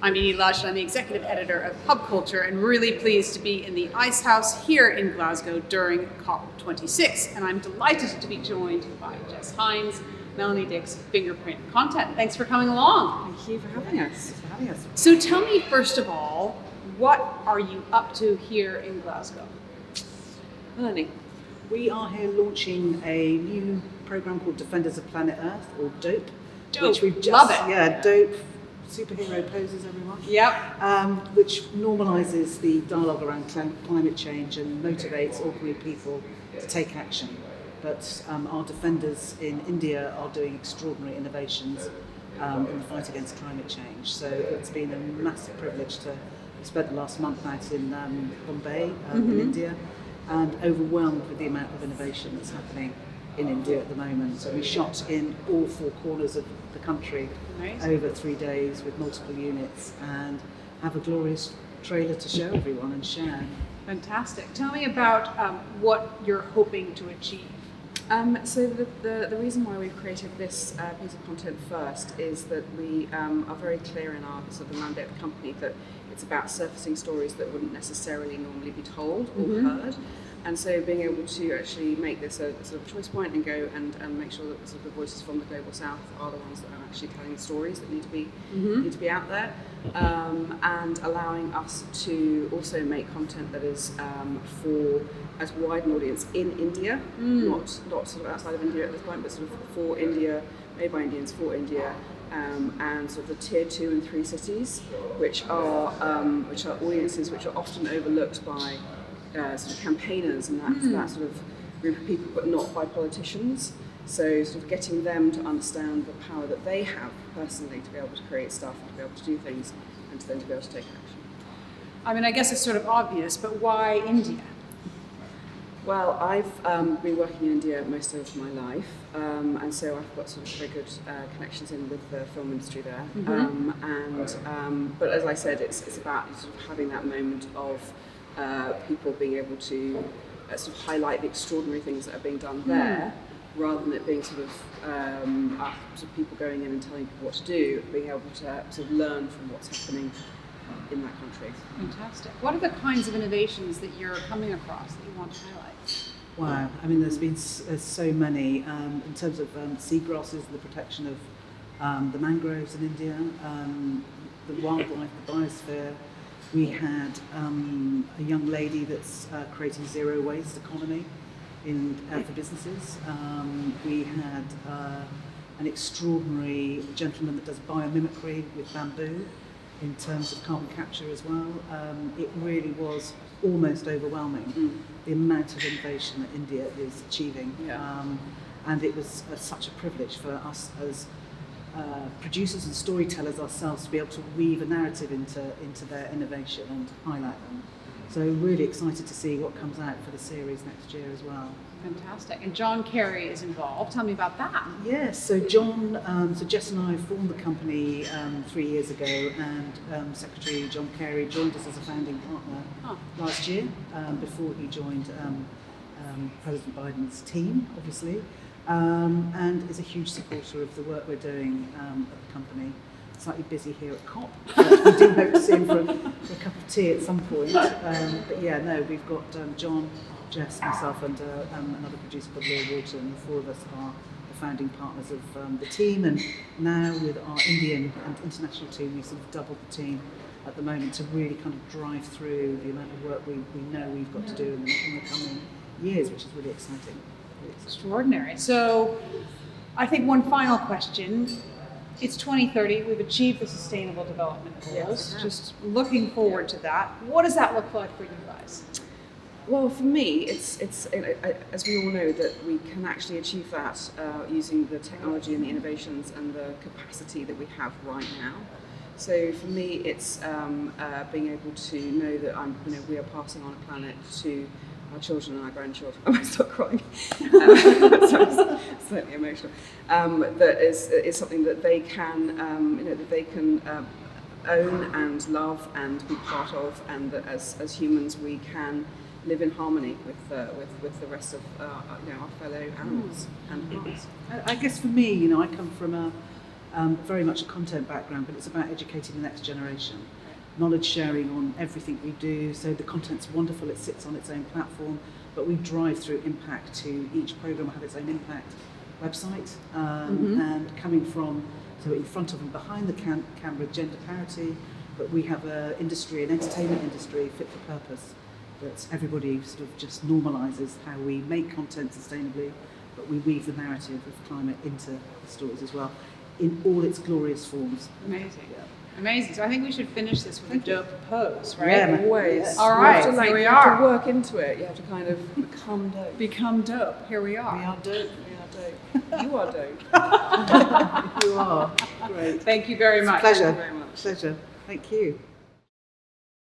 I'm Edie Lush, and I'm the executive editor of Pub Culture, and really pleased to be in the Ice House here in Glasgow during COP26. And I'm delighted to be joined by Jess Hines, Melanie Dick's Fingerprint content. Thanks for coming along. Thank you for having us. So tell me, first of all, what are you up to here in Glasgow? Melanie. We are here launching a new program called Defenders of Planet Earth, or DOPE. Dope. Which we've just, Love it. Yeah, DOPE. Superhero poses, everyone. Yep. Which normalises the dialogue around climate change and motivates ordinary people to take action. But our defenders in India are doing extraordinary innovations in the fight against climate change. So it's been a massive privilege to spend the last month out in Bombay, in India, and overwhelmed with the amount of innovation that's happening in India at the moment. So we shot in all four corners of the country over 3 days with multiple units, and have a glorious trailer to show everyone and share. Fantastic. Tell me about what you're hoping to achieve. So the reason why we've created this piece of content first is that we are very clear in our sort of the mandate of the company that it's about surfacing stories that wouldn't necessarily normally be told or heard. And so being able to actually make this a sort of choice point and go and make sure that the, sort of the voices from the Global South are the ones that are actually telling the stories that need to be out there, and allowing us to also make content that is for as wide an audience in India, not sort of outside of India at this point, but sort of for India, made by Indians for India. And sort of the tier 2 and 3 cities, which are audiences which are often overlooked by sort of campaigners and that sort of group of people, but not by politicians. So sort of getting them to understand the power that they have personally to be able to create stuff, and to be able to do things, and to then to be able to take action. I mean, I guess it's sort of obvious, but why India? Well, I've been working in India most of my life, and so I've got sort of very good connections in with the film industry there. But as I said, it's about sort of having that moment of people being able to sort of highlight the extraordinary things that are being done there, rather than it being sort of people going in and telling people what to do, being able to sort of learn from what's happening in that country. Fantastic. What are the kinds of innovations that you're coming across that you want to highlight? Wow, I mean, there's so many in terms of seagrasses and the protection of the mangroves in India, the wildlife, the biosphere. We had a young lady that's creating zero waste economy for businesses. We had an extraordinary gentleman that does biomimicry with bamboo in terms of carbon capture as well. It really was almost overwhelming, the amount of innovation that India is achieving. And it was such a privilege for us as producers and storytellers ourselves to be able to weave a narrative into their innovation and highlight them. So really excited to see what comes out for the series next year as well. Fantastic. And John Kerry is involved. Tell me about that. Yes, so Jess and I formed the company 3 years ago, and Secretary John Kerry joined us as a founding partner last year, before he joined President Biden's team, obviously, and is a huge supporter of the work we're doing at the company. Slightly busy here at COP, but we do hope to see him for a cup of tea at some point. But yeah, no, we've got John, Jess, myself, and another producer called Leah Walton. The four of us are the founding partners of the team, and now with our Indian and international team, we sort of doubled the team at the moment to really kind of drive through the amount of work we know we've got to do in the coming years, which is really exciting. Extraordinary. So I think one final question. It's 2030. We've achieved the Sustainable Development Goals. Yes. Just looking forward to that. What does that look like for you guys? Well, for me, it's as we all know, that we can actually achieve that using the technology and the innovations and the capacity that we have right now. So for me, it's being able to know that we are passing on a planet to our children and our grandchildren. I might start crying. Sorry, slightly emotional. That is something that they can, that they can own and love and be part of, and that as humans we can live in harmony with the rest of our fellow animals and plants. I guess for me, I come from very much a content background, but it's about educating the next generation. Knowledge sharing on everything we do, so the content's wonderful, it sits on its own platform, but we drive through impact to each programme will have its own impact website, and coming from, so in front of and behind the camera, gender parity, but we have an industry, an entertainment industry fit for purpose, that everybody sort of just normalises how we make content sustainably, but we weave the narrative of climate into the stories as well, in all its glorious forms. Amazing. Yeah. Amazing. So I think we should finish this with a dope pose, right? Yeah, Always. yes. All right, You have to, here we you have are. to work into it. You have to kind of become dope. Become dope. Here we are. We are dope. You are dope. You are. Great. Thank you very much. Pleasure. Thank you very much. Pleasure. Thank you.